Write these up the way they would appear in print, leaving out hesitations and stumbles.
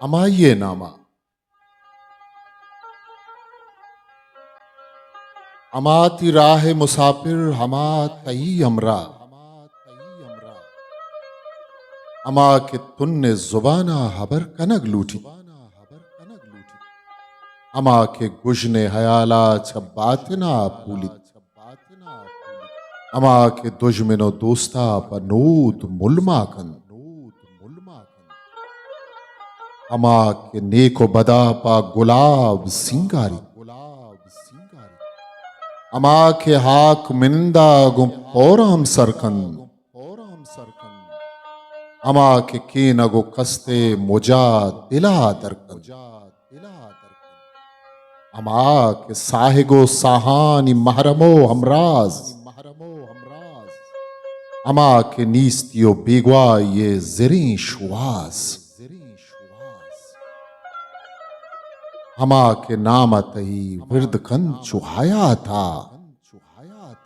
अमाये नामा अमाती राह मुसाफिर हमा तई अमरा अमा के तुन्ने जुबाना हबर कनग लूटी अमा के गुजने हयाला छब्बातना पूली अमा के दुश्मनो दोस्ता पनूत मुलमाकन अमा के नेको बदा पा गुलाब सिंगारी अमा के हाक मिंदा गुम पौराम सरकन अमा के नगो कस्ते मुजा दिला दरकन अमा के साहिगो साहानी महरमो हमराज अमा के नीस्तियो बेगवा ये ज़री शुवास अमा के नामतई विरद कन चुहाया था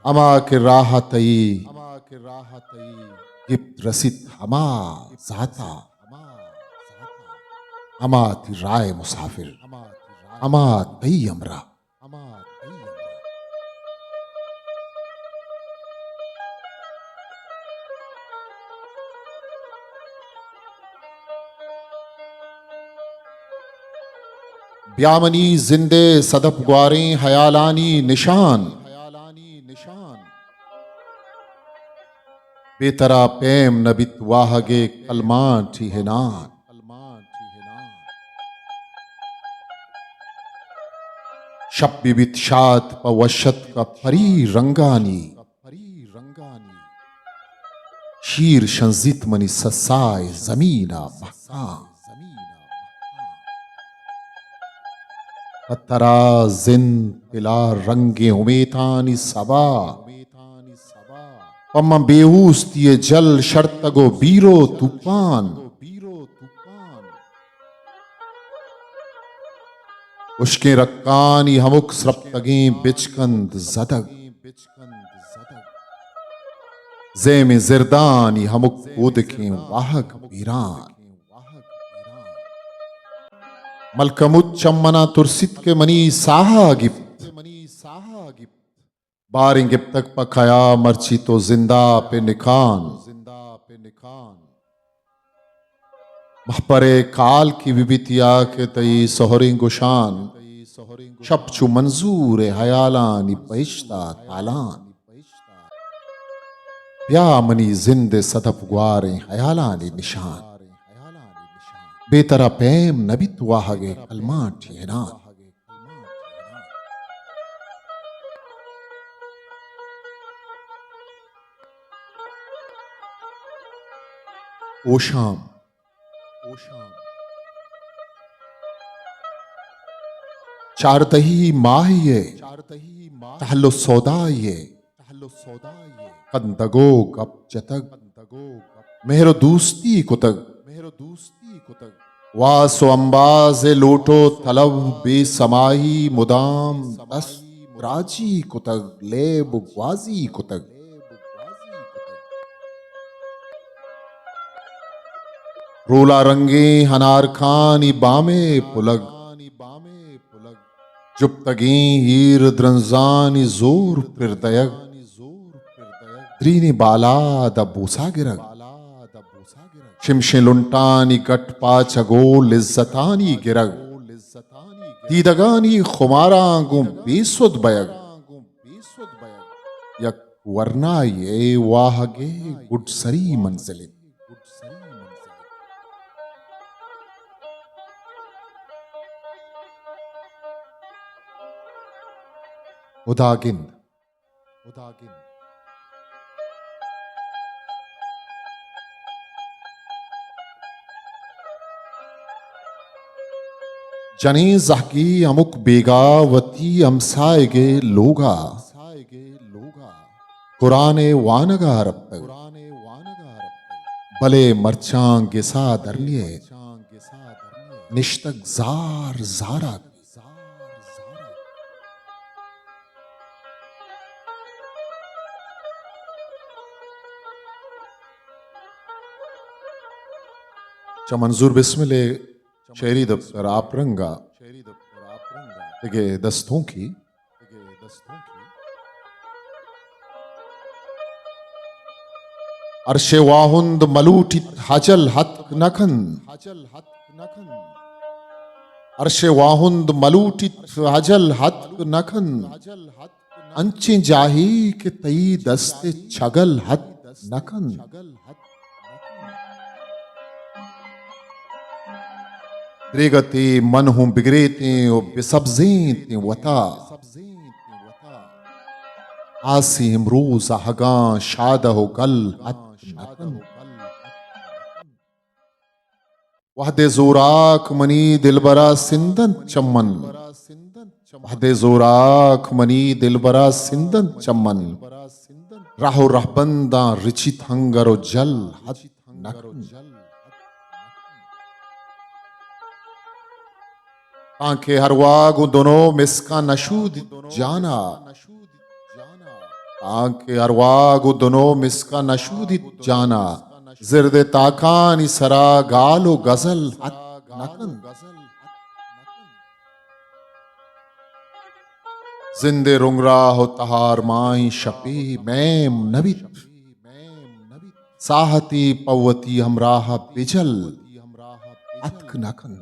अमा के राहतई गिप्त रसित हमा जाता अमा थी राय मुसाफिर अमा तई अमरा ब्यामनी जिंदे सदफ ग्वारे हयालानी निशान बेतरा पेम नबित वाहगे कलमान ठिहनान शब बिबित शात पवशत का परी रंगानी शीर शंजित मनी ससाय जमीना महकाम पत्तरा जिन तिला रंगे उमेतानी सबा पम्मा बेऊस्तिये जल शर्तगो बीरो तूफान उश्के रक्कानी हमुक स्रप्तगे बिचकंद जदग जेमे जिरदानी हमुक उदके वाहक बीरान मलकमुत चम्मना तुरसित के मनी साहा गिफ्त बारिंग तक पखाया मर्ची तो जिंदा पे निखान महपरे काल की विबितिया के तई सोहरिंग गुशान शपचु मंजूर हयालानी पैश्ता तालान ब्या मनी जिंदे सदफ ग्वारे हयालानी निशान बेतरा पेम नबित वाहगे कलमा ठिहना ओ शाम चारतही माहिए तहल्लो सौदाये कंदगो गप जतग मेहरो दूस्ती कुतग वासो अंबाज़े लोटो तलब बेसमाही मुदाम दस राजी कुतग लेब ग्वाजी कुतग रोला रंगे हनार खानी बामे पुलग जुप्तगी हीर द्रंजानी जोर फिरदयग द्रीनी बाला दबूसा गिरग शिमशे लुंटानी गटपा चगो लिज्जतानी गिरग दीदगानी खुमारा गु बेसुद बयग यक वरना ये वाहगे गुडसरी मंजिले उदागिंद जनी जहकी अमुक बेगावती अमसाएगे लोगा कुराने वानगा रब भले मरचां गिसा दरलिए निश्तक जार जारा चा मंजूर बिस्मिल्लाह शेरी दफ्तर आप रंगा तेगे दस्तों की अरशे वाहुंद मलूटित हजल हतक नखन अरशे वाहुंद मलूटित हजल हतक नखन अंचे जाही के तई दस्ते छगल हत नखन त्रेगते मन हूं बिगरेते ओ बेसब्जें वता आसी इमरूज हगा शाद हो गल हत नखन वहदे जोराक मनी दिलबरा सिंदन चमन वहदे जोराक मनी दिलबरा सिंदन चमन राहो रहबंदा रिचित हंगरो जल हत नखन आंखें हरवागु दोनों मिसका नशूद जाना आंखें हरवागु दोनों मिसका नशूद जाना जिरदे ताकानी सरा गालो गजल हत नकन जिंदे रुंगरा हो तहार माई शपी मैम नबित साहती पवती हमराह बिजल अतक नकन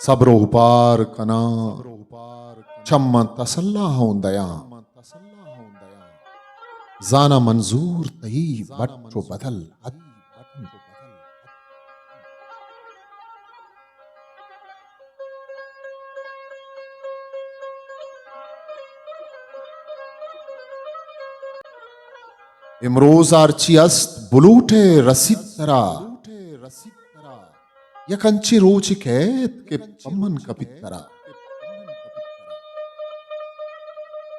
सब्रो पार कना चम्मा तसल्ला हों दया जाना मंजूर तई बट्टो बदल हत इमरोज आर्ची अस्त बुलूटे रसिद तरा यकंची रोच कैत के पम्मन कपितरा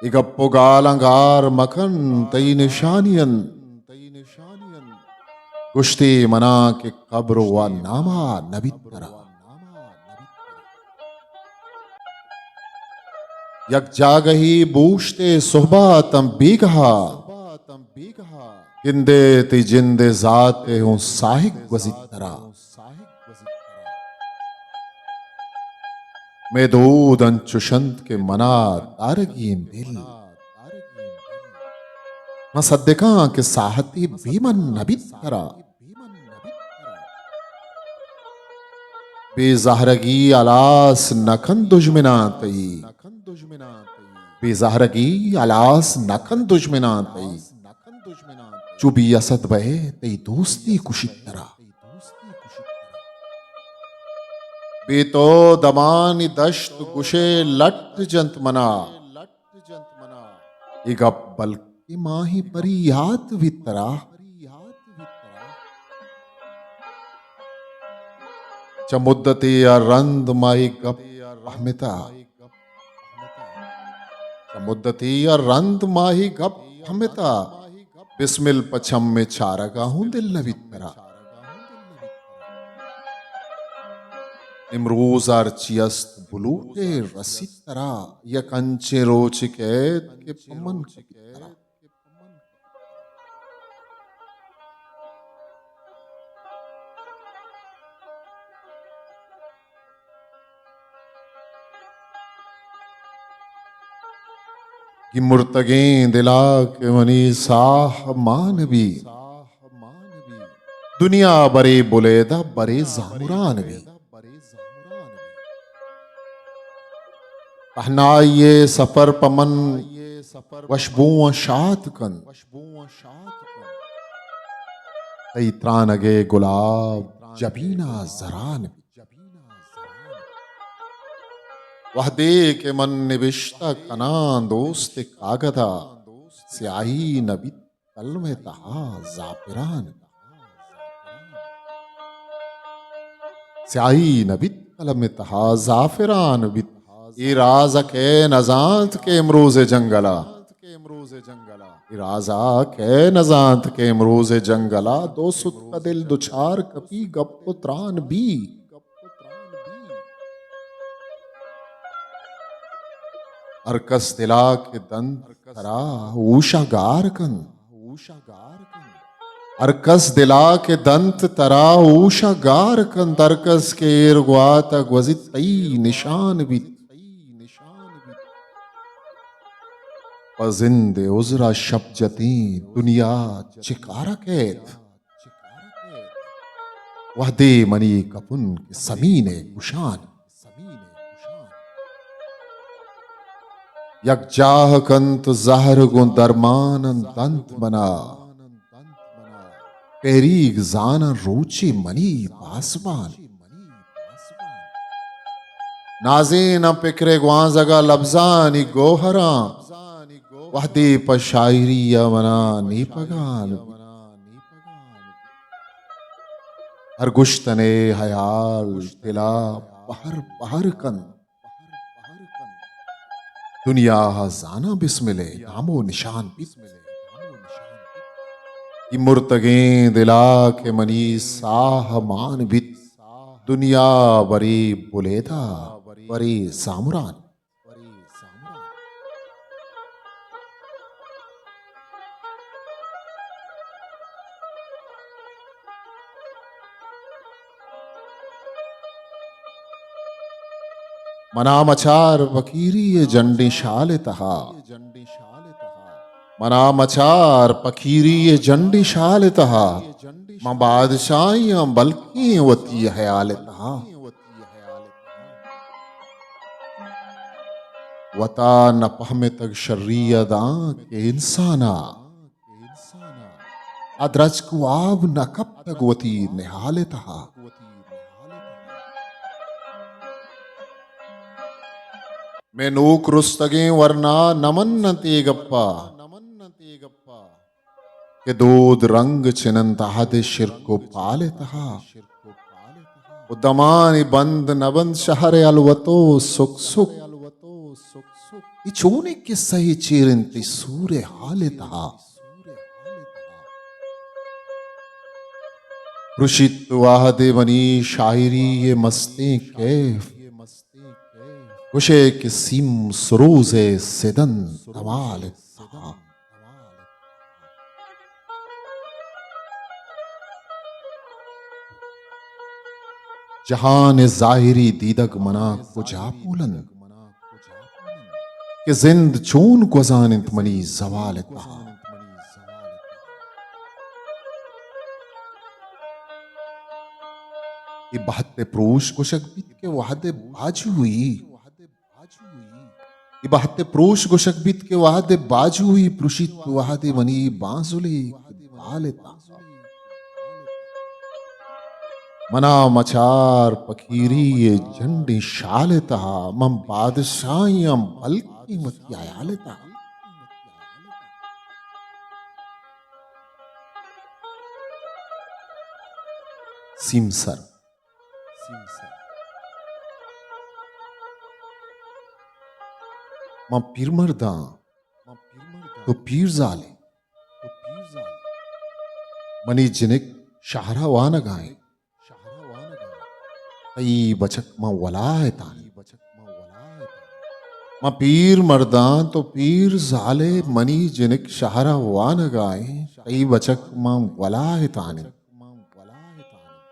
इगप्पो गालंगार मखन तई निशानियन कुश्ती मना के कब्र व नामा नबितरा यक जागही बूशते सोहबातम बेगहा हिंदे ति जिंदे जाते हूं साहिक वजितरा मैं दूध अंचुशंत के मना तारगीन दिल मसद्दिका के साहती भीमन नबितरा बेजहरगी अलास नखन दुश्मना तई बेजहरगी अलास नखन दुश्मना तई चुबी असद बहे तई दोस्ती कुशितरा बेतो दमानी दश्त गुशे लट जंत मना इगप बल की माही परी यात वितरा चमुद्दते रंद माही गप अहमिता चमुद्दते रंद माही गप अहमिता बिस्मिल पछम में चारगा हूं दिल नवितरा इमरोज आर्चियस्त बुलूटे रसितरा यकंचे रोचिकेत के पमन कपितरा कि मुर्तगें दिला के मनी साह मानवी दुनिया बरे बुलेदा बरे जामुरानवी पहनाइए सफर पमन वशबू शात कन तई त्रानगे गुलाब जबीना जरान वह दे के मन निविष्टा कना दोस्त कागदा स्याही नबी कल में तहा जाफिरान स्याही नबी कल में तहा जाफिरान बित ई राजा के नजांत के इमरोज़े जंगला राजा के नजांत के इमरोज़े जंगला दो सुत का दिल दुछार कपी गप्पो त्रान भी अरकस दिला के दंत करा ऊषा गार कन अर्कस दिला के दंत तरा ऊषा गार कन तरकस के एरगुआ तक वजित तई निशान भी पजिंदे उजरा शब जती दुनिया चिकारा कैद वह दे मनी कपुन के समीने कुशान यकजाह कंत जहर गो दरमान दंत बना पेरीग जाना रोची मनी पासमान नाजे न पिकरे ग्वाजगा लफ्जानी गोहरा वहदे पर शायरी यमना नीपगान हर गुश्तने हयाल तिला बहर बहर कन दुनिया जाना बिस्मिले नामो निशान कि मुर्तगे दिला के मनी साह मान बित दुनिया बरी बुलेदा बरी सामुरान मनामचार फकीरी ये जंडी शाल तहा मनामचार फकीरी ये जंडी शाल तहा मां बादशाहियां बल्कि वती हयाल तहा वता न पहमे तक शर्रियदा के इंसाना अदरज को आब न कब तक वती निहाल तहा मैं नूक रुस्तगे वरना नमन न तेगप्पा के दूध रंग चिनंत हद शिर को पाले तहा उदमानी बंद नबंद शहर अलवतो सुख सुख इचोने के सही चीरंती सूरे हाले तहा रुशित वाहदे वनी शायरी ये मस्ती कैफ कुशे के सीम सरोजे सिदन तमाल जहान जाहिरी दीदक मना कुजा पुलन के जिंद चून गुजानित मनी जवाल तहा बहत्ते प्रोश कुशक बीत के वादे बाजू हुई बहत्ते प्रोश कुशक बीत के वादे बाजू हुई प्रुषित वादे मनी बांसुले बालेता मना मचार पकीरी ये झंडी शालता मम बादशाहियां बल्कि मत आयालता सिमसर मां पीर मर्दा तो पीर जाले मनी जिनिक शाहरा वान गाए तई बचक मां वलाए तानी मां पीर मर्दा तो पीर जाले मनी जिनिक शाहरा वान गाए तई बचक मां वलाए तानी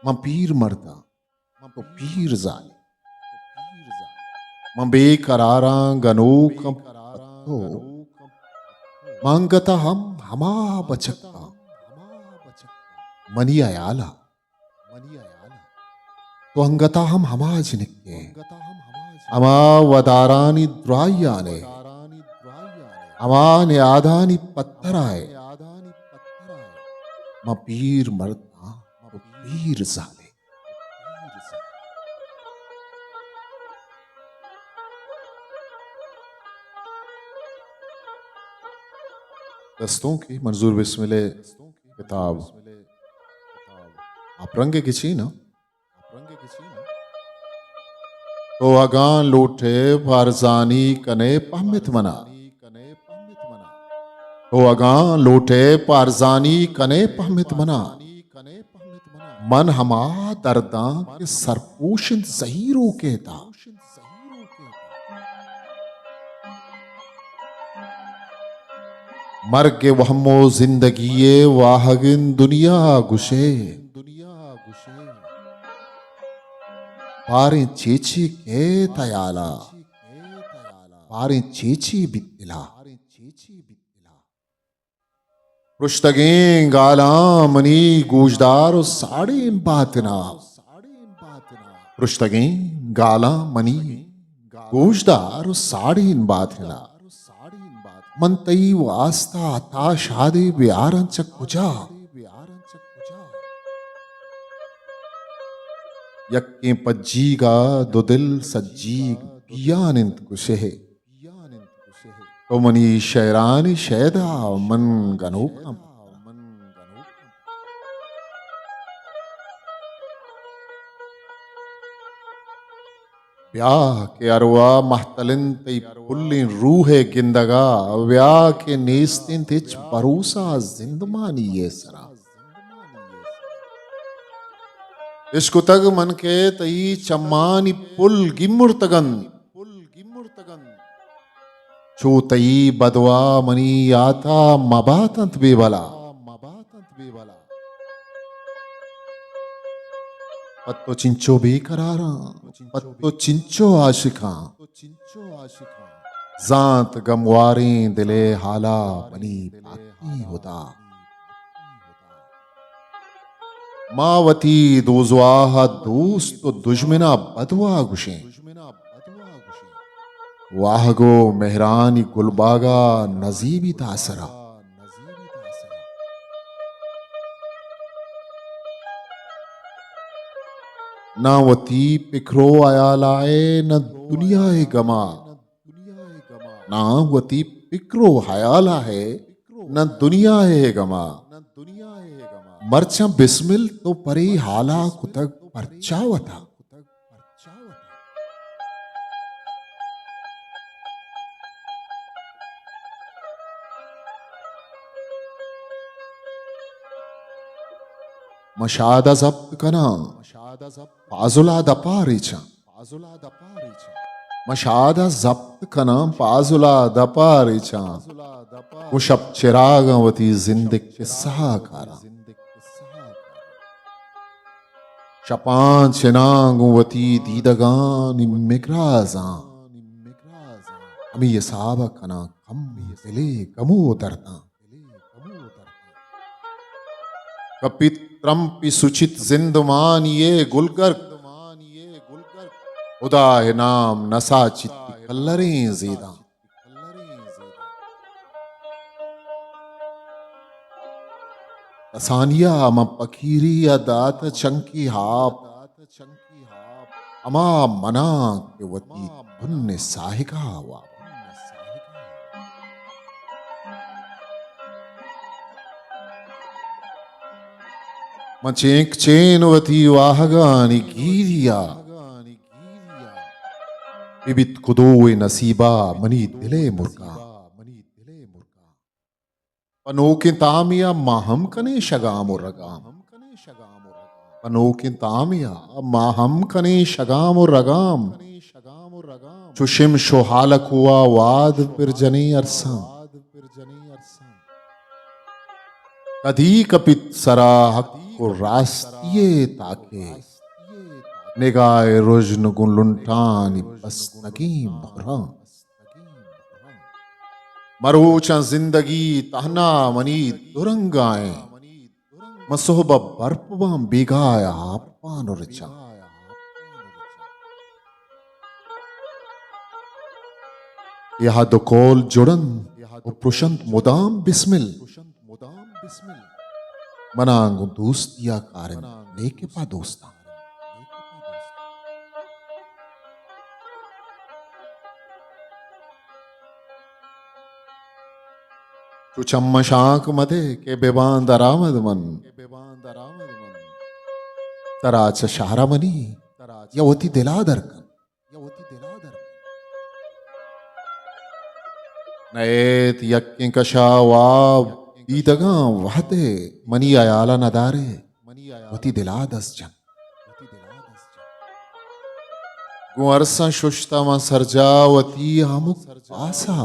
मां पीर मर्दा तो पीर जाले मां बेकरारा गनोकम पत्तो मांगता हम हमा बचका मनी आयाला तो अंगता हम हमा जिनिके अमा वदारानी द्रायाने अमाने आदानी पत्थराए मां पीर मर्दा तो पीर जाले दस्तों की मंजूर बिस्मिले किताब आप रंगे किसी ना तो अगान लूटे फारजानी कने पहमित मना तो अगान लूटे पारजानी कने पहमित मना मन हमा दर्दा के सरपोशन जहीरों के था मर्ग वहमो जिंदगी वाहगिन दुनिया गुशे पारे चेची के तयाला पारे चेची बित्तिला पृष्ठगें गाला मनी गूजदार साड़ी बातना पृष्ठगें गाला मनी गूजदार साड़ी बातना मंतई वास्ता ताशादे व्यारंच कुजा यक्के पज्जीगा दो दिल सज्जीग पियानिंत कुशे तो मनी शैरानी शैदा मन गनोकम ब्याह के अरवा महतलिन तई पुल्लिन रूहे गिंदगा व्याह के नेस्तिन तिच भरोसा जिंदमानी ये सरा इसको तग मन के तई चम्मानी पुल गिमुर्तगन चो तई बदवा मनी आता मबातंत बेबला पत्तो चिंचो बेकरारा पत्तो चिंचो आशिका जात गमवारी दिले हाला बनी पाती होता मावती दोजवाह दोस्त दुश्मना बदवा गुशे वाहगो मेहरानी गुलबागा नजीबी तासरा ना वती पिखरो आया लाए न दुनिया गमा ना वती पिकरो हयाला है न दुनिया है गमा मरचा बिस्मिल तो परे हाला कुतक परचावता मशादा जब्त कना पाजुला दपारीचा मशादा जब्त कना पाजुला दपारीचा कुशब चिरागवती जिंदग के सहाकारा शपान चिनागुवती दीदगान मिग्राजा अमी ये साबा कना कम दिले कमो दरता कपित्रम्पि सुचित जिंदमान ये गुलगर खुदा है नाम नसा चित्ती कल्लरें ज़ेदा तसानिया म पखीरी दात चंकी हाप अमा मना के वती धुन्ने साहिका वा मचेक चेनवती वाहगानी गीरिया बिबित कुदोए नसीबा मनी दिले मुर्गा पनोके तामिया माहम कने शगाम रगाम पनोके तामिया माहम कने शगाम रगाम चुशिम शोहालक हुआ वाद फिर जने अरसा कदी कपित सरा हक को रास्तिये ताके निगाह रुजन गुलुंटानी बस नगीम भरा मरोचा जिंदगी तहना मनी दुरंगाए मसोहब बर्पवाम बेगाया पानुरचा यह दुकोल जुड़न उपरुषंत मुदाम बिस्मिल मनांगु दोस्तिया कारण लेके पा दोस्ता चुचम्म शाक मधे के बेबान दरामद मन तराच शहरा मनी यवती दिलादर नएत यक्किं कशा वाब ईदगा वहते मनी अयाला नदारे वती दिलादस जन गुअरसा शुष्तमा सर्जावती आमुक आसा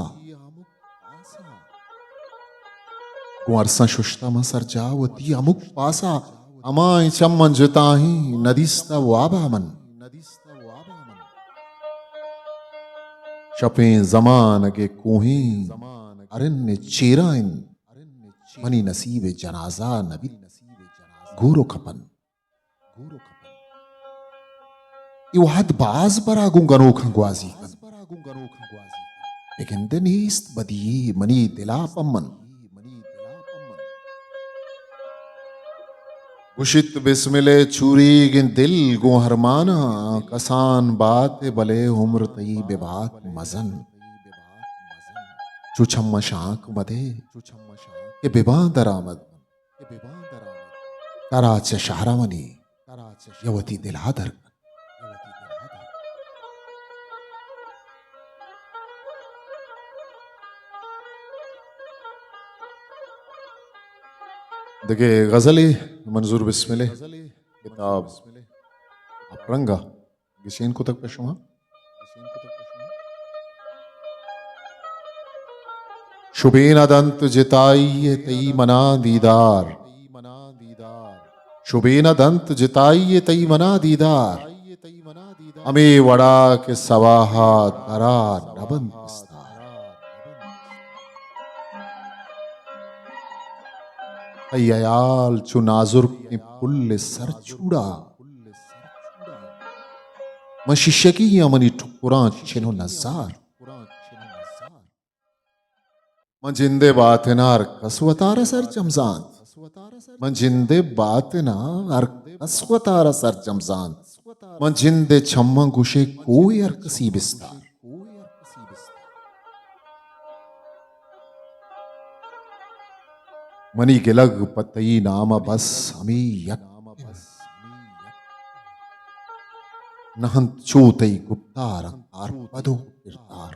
कुंवरसा शुष्टम सरजावती अमुक पासा अमाय चम्मन जुताही नदीस्ता वाबामन शपे जमान के कोही अरण्य चेराइन मनी नसीब जनाजा नबी घूरो खपन इवाद बाज पर आगू गनो खंगवाजी लेकिन दनीस्त बदी मनी दिला पम्मन गुशित बिस्मिले चूरी गिन दिल गो हरमाना कसान बात बले उम्र तई बेबाक मजन चुछम शाक मदे के बेबा दरामद कराच शहरामनी यवती दिलादर देखिए गजली मंजूर बिस्मिले किताब अपरंगा गिशेन को तक पेशुमा शुबेन अदंत जिताइए तई मना दीदार शुबेन दंत जिताइए तई मना दीदार अमे वड़ा के सवाहा तरा नबन अयाल चु नाजुर के पुल्ले सर छूड़ा म शिष्य की अमनी ठुकुरा छिनो नजार म जिंदे बातनार कसवतार सर चमजान म जिंदे बातनार कसवतार सर चमजान म जिंदे छम्मा गुशे कोई अरकसी बिस्तार मनी गिलग पतई नाम बस हमी यक नहंत चोतई गुप्तार आर पदो किरतार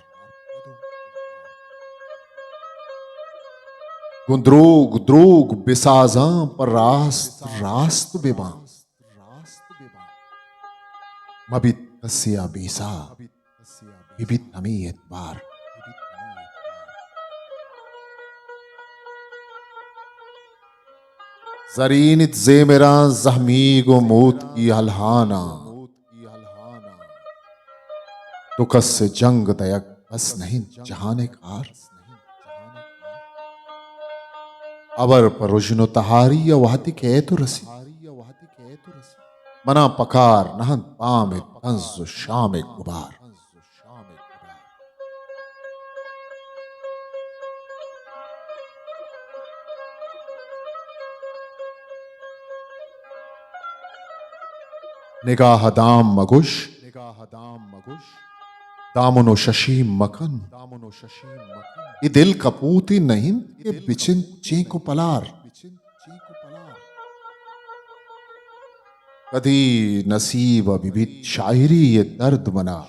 गुंद्रोग द्रोग बिसाजा पर रास्त रास्त बेबा मबित कस्या बेसा बिबित हमी एतबार जरीनित जे मेरा जहमी गो मौत की हलहाना तो कस से जंग दयक बस नहीं जहाने कार अबर पर रुजनो तहारी वाहती के तो रसी मना पकार नहन पाम तंज शाम गुबार निगाह दाम मगुश दामनो शशि मकन ये दिल कपूती नहीं के बिचिन चीको पलार कदी नसीब अभिबित शायरी ये दर्द मना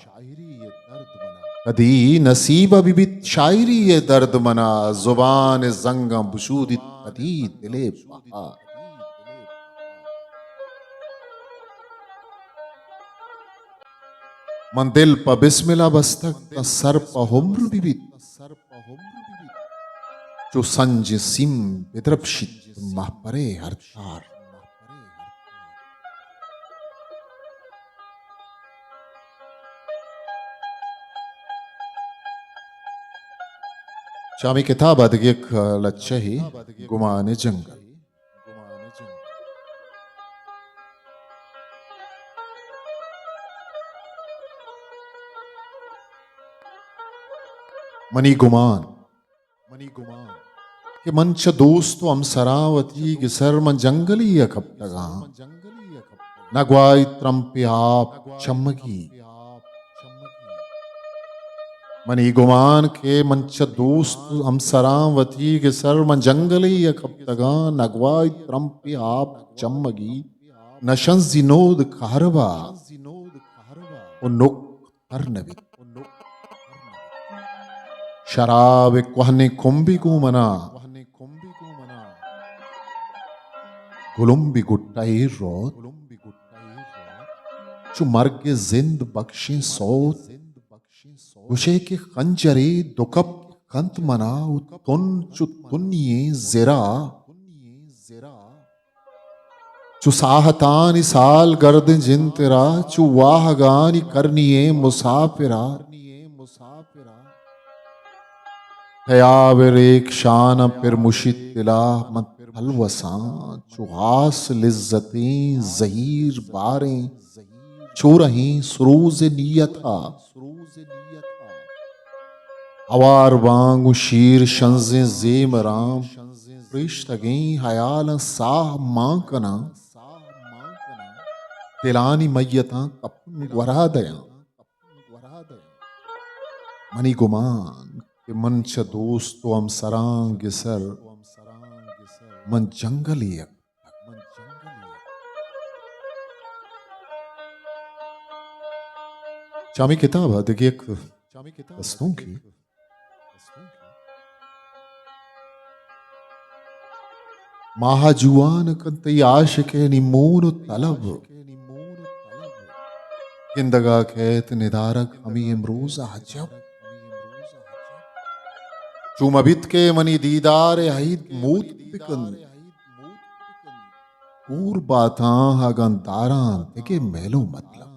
कदी नसीब अभिबित शायरी ये दर्द मना जुबान जंगम बुशूदित कदी दिले बहार मन दिल प बिस्मिल्लाह बस्तक त सर प हुम्र बिबित जो संज सिम विद्रपशित महपरे हरतार शामी किताब अदगिक लच्छही गुमाने जंगल मनी गुमान के मंच दोस्त हम सरावती के सर मन जंगली अखप तगा नगवाई त्रंपे आप चमगी मनी गुमान के मंच दोस्त हम सरावती के सर मन जंगली अखप तगा नगवाई त्रंपे आप चमगी नशं जिनोद खारवा उनुक हरनबी शराब कोहने कुंभी को मना गुलुम्बी गुट्टाई रोत चु मर्गे जिंद बख्शे सौत गुशे के खंजरे दुकप कंत मनाउ तुन चु तुन्ये ज़रा चु साहतानि साल गर्द जिंतरा चु वाहगानि करनिये मुसाफिरा हयावर एक शान फिर मुशितिला मत अलवसा चुहास लिज्जतें जहीर बारें छो रही सुरूज नियता अवार वांग शीर शंजे जेम राम प्रिश्तगें हयाल साह मांकना तिलानी मैयता कपन वरा दया मनी गुमान के मंच दोस्तो हम सरांग सर मन जंगली शामी किताब देखिए एक दस्तों की महाजुआन कंतई आशिके निमोन तलब किंदगा खैत निदारक हमी इमरोज अजब चुमबित के मनी दीदार हईद मूत पिकन पूर बाता हगन दारा देखे मेलो मतलब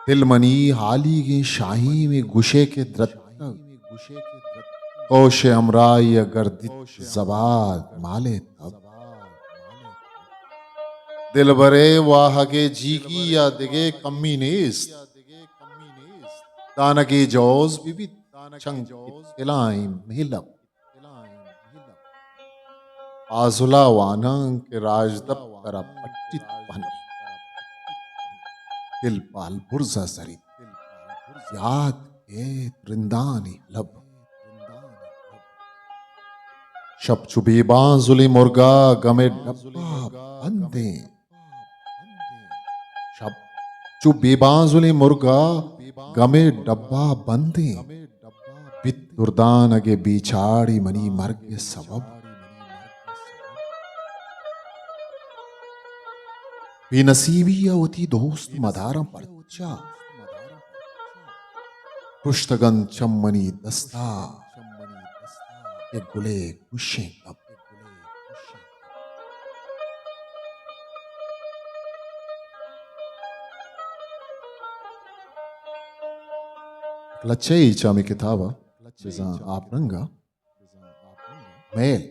तिलमनी हाली के शाही में गुशे के द्रत कौशे अमराय गर्दित जबात माले तब दिल बरे वाहगे जी की या दिगे कम्मी नेस्त दानगे जौज बिबि चंग इलाइम मिलब आजुला वानंग के राजदप तरा पट्टित बन दिल पाल बुर्जा सरी याद के रिंदानी लब शब चुबी बांजुली मुर्गा गमे डब्बा बंदे शब चुबी बांजुली मुर्गा गमे डब्बा बंदे बित दुर्दान अगे बीछाड़ी मनी मर्ग सबब बेनसीबी अवती दोस्त मदारा पर्चा पुष्तगन चम्मनी दस्ता एक गुले खुशे कब लच्छे चामी किताबा जिसा आप रंगा मेल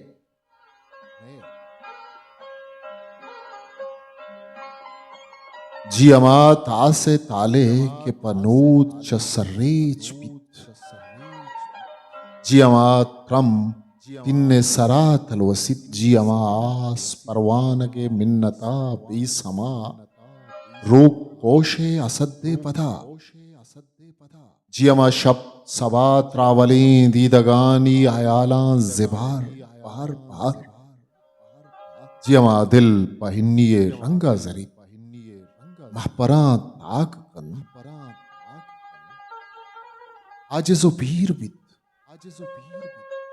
जी अमा तासे ताले के पनूत चसरेच पित जी अमा त्रम तिन्ने सरा तलवसित जी अमा आस परवान के मिन्नता बेसमा रोग कोशे असद्दे पदा जी अमा शब सबा त्रावली दीदगानी हयाला जिबार बार बार जी अमा दिल पहिनिये रंगा जरी महपरा ताक कन आजिज़ो पीर बित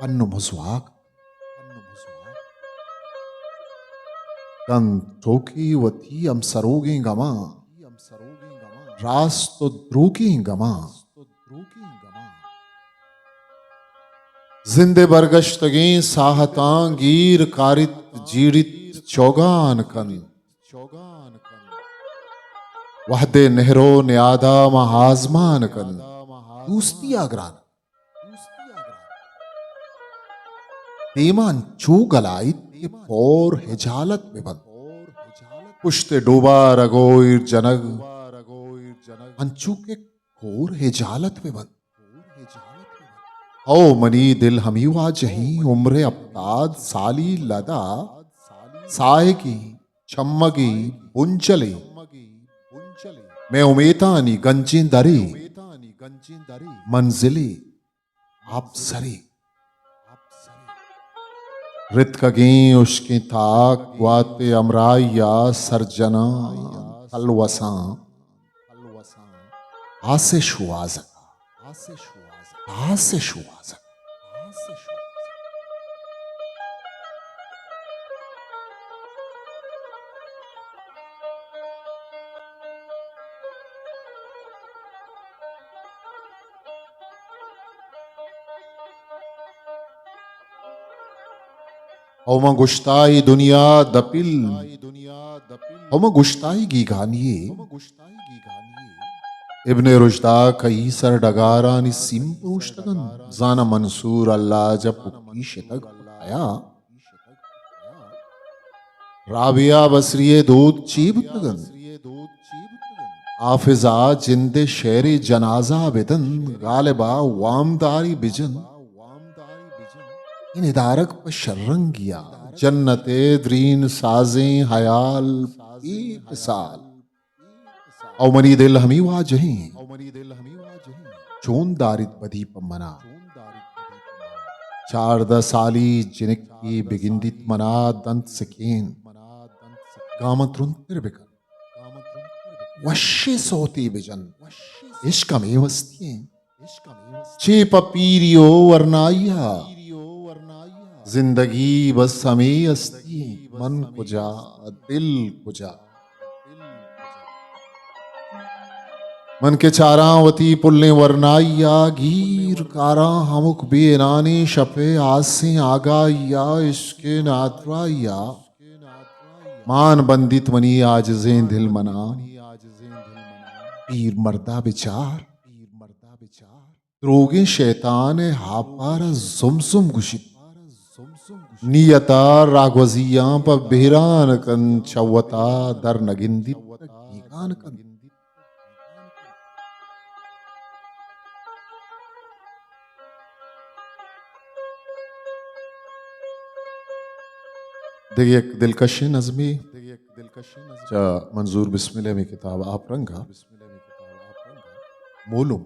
पन्नु मुज़वाक तन ठोकी वती हम सरोगे गमा रास तो द्रोकी गमा जिंदे बरगश्तगे साहतां गीर कारित जीरित चौगान कन वहदे नेहरो न्यादा महाजमान कन दूस्ती आग्रान तेमान चू गलाइत के पोर हिजालत में बंद पुश्ते डूबा रगोइर जनग अंचू के कोर हिजालत में बंद ओ मनी दिल हमीवा जहीं उम्रे अब्ताद साली लदा साए की छम्मगी बुंचले मैं उमेतानी गंजिन दरी मंजिली आप सरी रितकगी उसकी ताक वाते अमराया सरजना तलवसा आसे शुआज़का आसे शुआज़का Homa gushtai dunya dapil. Homa gushtai giganiye. İbn Rushda kayısar dagarani simpuştagan. Zana Mansur Allah pukki şetag aya. Rabia basriye दूध चीबतगन आफिजा जिंदे शेरे जनाजा बिदन गालिबा वामदारी बिजन इन इदारक पर शर्रंगिया जन्नते द्रीन साजें हयाल एक साल औ मनी दिल हमी वाजही चोन दारित बदी पमना चारदा साली जिनक की बिगिंदित मना दंत सकीन कामत्रुन तिरबिकन वशी सोती बिजन इश्क में वस्ती चे पपीरियो वरनाइया जिंदगी बस हमें अस्ती मन कुजा दिल कुजा मन के चारावती पुल्ले वरनाइया गीर कारा हमुक बेनाने शपे आसे आगाइया इश्के नादराइया मान बंदित मनी आज जें दिल मना पीर मर्दा बिचार रोगे शैतान हापार जुमसुम गुशित नियता रागवजिया पर बेहरान कन चवता दर नगिंदी गीगान कन देखिए एक दिलकश नज़मी मंजूर बिस्मिल्लाह में किताब आप रंगा मोलुम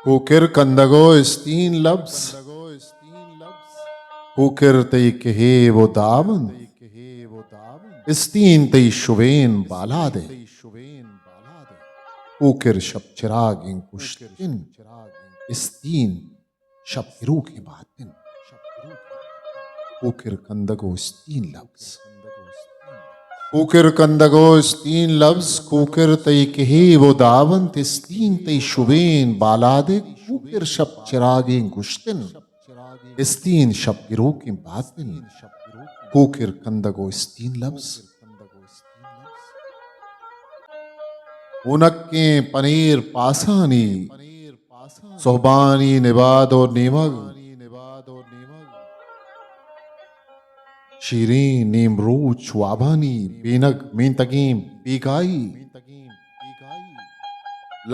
कुकिर कंदगो स्तीन लब्स कुकिर तई कहे वो दावन स्तीन तई शुवेन बाला दे कुकिर शब चिराग कुश्तिन स्तीन शब हिरू के बातिन कुकिर कंदगो स्तीन लब्स कुकिर कंदगो स्तीन लफ्ज कुकिर तई कहे वो दावन स्तीन तई शुवेन बालादे कुकिर शब चिरागे गुश्तिन स्तीन शब गिरो की बातिन कुकिर कंदगो स्तीन लफ्ज उनके पनीर पासानी सोहबानी निबाद और नीमग शीरीन नीमरूच वाबानी बेनग मीनतगीम पीगाई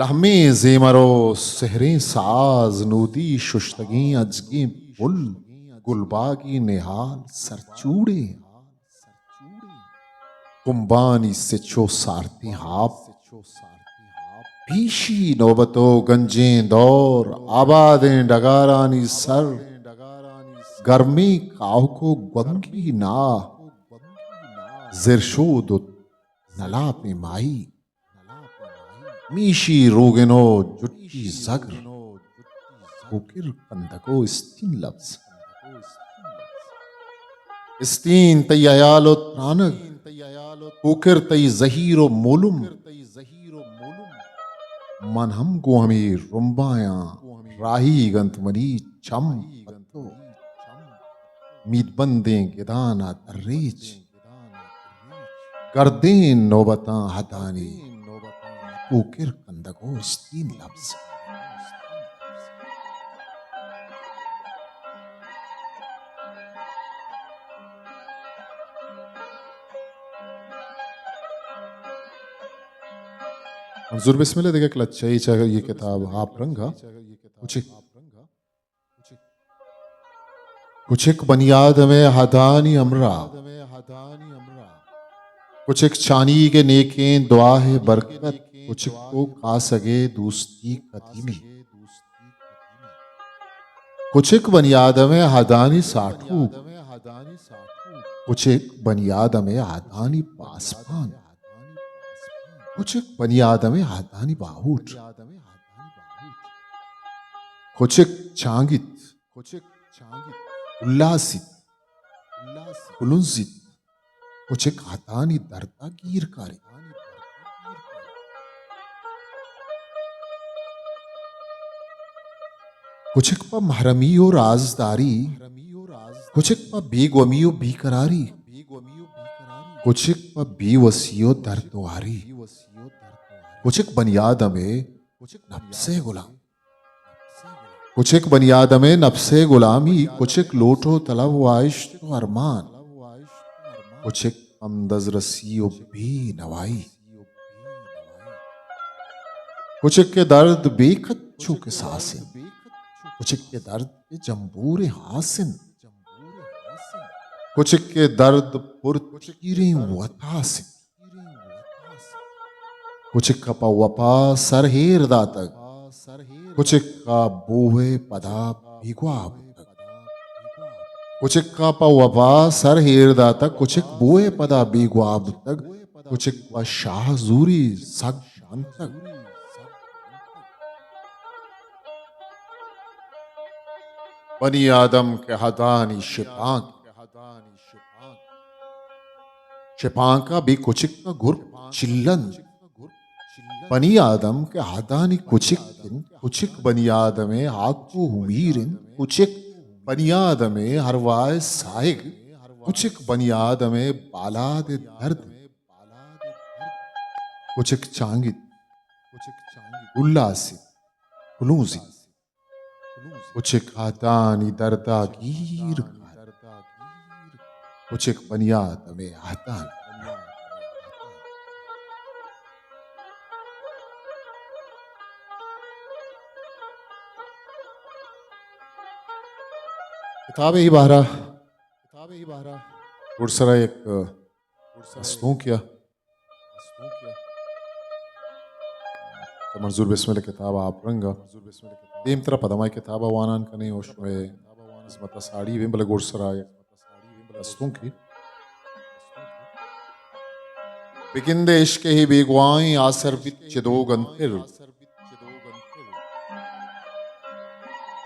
लहमे जेमरो सहरे साज नूदी शुश्तगी अजगी बुल गुलबागी निहाल सरचूड़े कुंबानी से चो सारती हाप पीशी नौबतो गंजें दौर आबादें डगारानी सर गर्मी काह को गंगी ना जिरशोद नला पे माई मीशी रोगनो जुट्टी जगर कुकिर कंदको स्तीन लफ्ज स्तीन तई अयालो त्रानग कुकिर तई जहीरो मोलुम मन हम को हमें रुम्बाया राही गंतमनी चम पत्तो मीत बंदे गिदाना तर्रेज गर्दें नौबता हदानी कुकिर कंदगो स्तीन लफ्ज मंजूर बिस्मिल्लाह देखा क्लच्चाई चाहे ये किताब आप रंगा कुछ एक बनियाद में हदानी अमरा कुछ एक चानी के नेकें दुआ है बरकत कुछ को खा सके दोस्ती कदीमी कुछ एक बनियाद में हदानी साठू कुछ एक बनियाद में हदानी पासपान कुछ एक बनियाद में हदानी बाहुट कोचिक चांगित उल्लासित कुलुंजित कोचिक हातानी दरता गीरकारी कोचिक पा महरमियो राजदारी कोचिक पा बेगवमियो बेकरारी कोचिक पा बेवसियो दर्दवारी कोचिक बनियाद में नफ्से गुलाम कुछिक बनियाद में नफ्से गुलामी कुछिक लोटो तलब वाइश तो अरमान कुछिक हमदज रसियो भी नवाई कुछिक के दर्द बेकच्चू के सासिन कुछिक के दर्द के जम्बूरे हासिन कुछिक के दर्द पुरतीरे वतासिन कुछिक का वपा सरहेर दातक कुचिक का बोवे पदा भिगवा कुचिक का पवपा सर हेरदा तक कुचिक बोए पदा भिगवाब तक कुचिक व शाह जूरी सग तक बनी आदम के हदानी शिपांका भी कुचिक का गुर चिल्लन बनी आदम के हादानी कुचिक बनी आदमे आकू हुमीरिन कुचिक बनी आदमे हरवाए साहिग कुचिक बनी आदमे बालाद दर्द कुचिक चांगित उल्लासित कुलूजित कुचिक हादानी दर्दा गीर कुचिक बनी आदमे हादानी किताब ही बाहरा गुरसरा एक हस्तों किया मंजूर बिस्मिल्लाह किताब आप रंगा देम तरह पदमाई किताब वानान का नहीं होश में इसमत साड़ी वे बले गुरसरा हस्तों की बिकिंदे इश्क ही बेगवाई आसर बिच दो गंतिर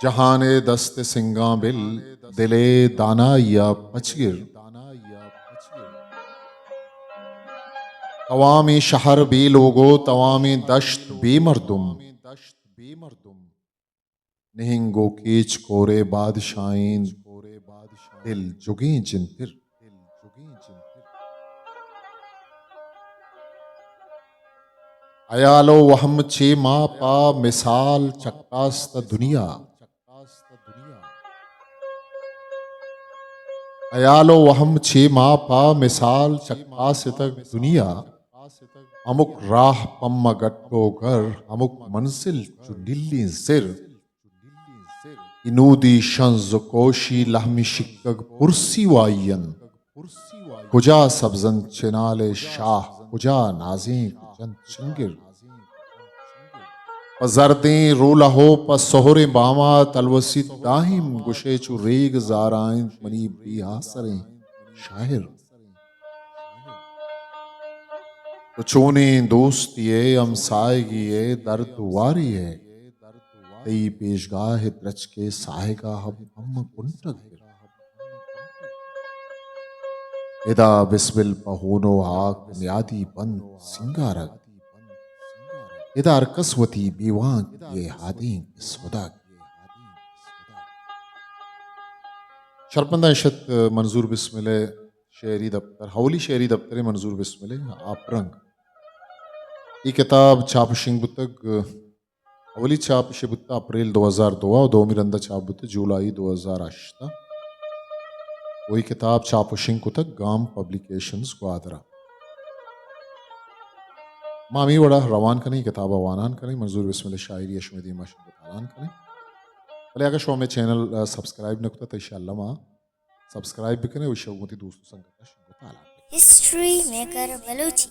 जहाने दस्त सिंगा बिल दिले दाना या पचगिर तवामी शहर बे लोगो तवामी दश्त बेमर्दुम निहिंगो कीच कोरे बादशाइन दिल जुगे जिंतिर अयालो वहम चे मा पा मिसाल चक्कास्त दुनिया अयालो वहम छे मा पा मिसाल चक्का से तक दुनिया अमुक राह पम्मा गट्टो घर अमुक मंजिल चुनिल्ली जिर इनूदी शंज कोशी लहमी शिक्कग पुरसी वायन कुजा सब्जन चिनाले शाह कुजा नाजी जन चिंगिर पजरदे रोलहो प सोहरे बामा तलवसी दाहिम गुशे चु रेग जाराइन मनी बिहासरे शाहिर तो चोने दोस्तिये हमसायगिये दर्द वारी है तई पेशगाह द्रच के साहेगा हम कुंटक इदा बिस्मिल पहोनो हाक न्यादी बंद सिंगारक इदा अरकसवती बीवान ये हादी सौदा शरपंदा इशत मंजूर बिस्मिले शेरी दफ्तर हौली शेरी दफ्तर मंजूर बिस्मिले आप रंग ये किताब छापशिंग बुतक हौली छाप शिबुत्ता अप्रैल 2002 और दोमिरंदा छाप बुत जुलाई 2008 वही किताब छापशिंग कुतक गाम पब्लिकेशंस ग्वादरा मामी वड़ा रवान करें किताब वानान करें मंजूर बिस्मिल्लाह शायरी अशमदी माशान करें भले अगर शो में चैनल सब्सक्राइब न कुता तो इंशाअल्लाह माँ सब्सक्राइब भी करें और शौकती दोस्तों संग हिस्ट्री मेकर बलूची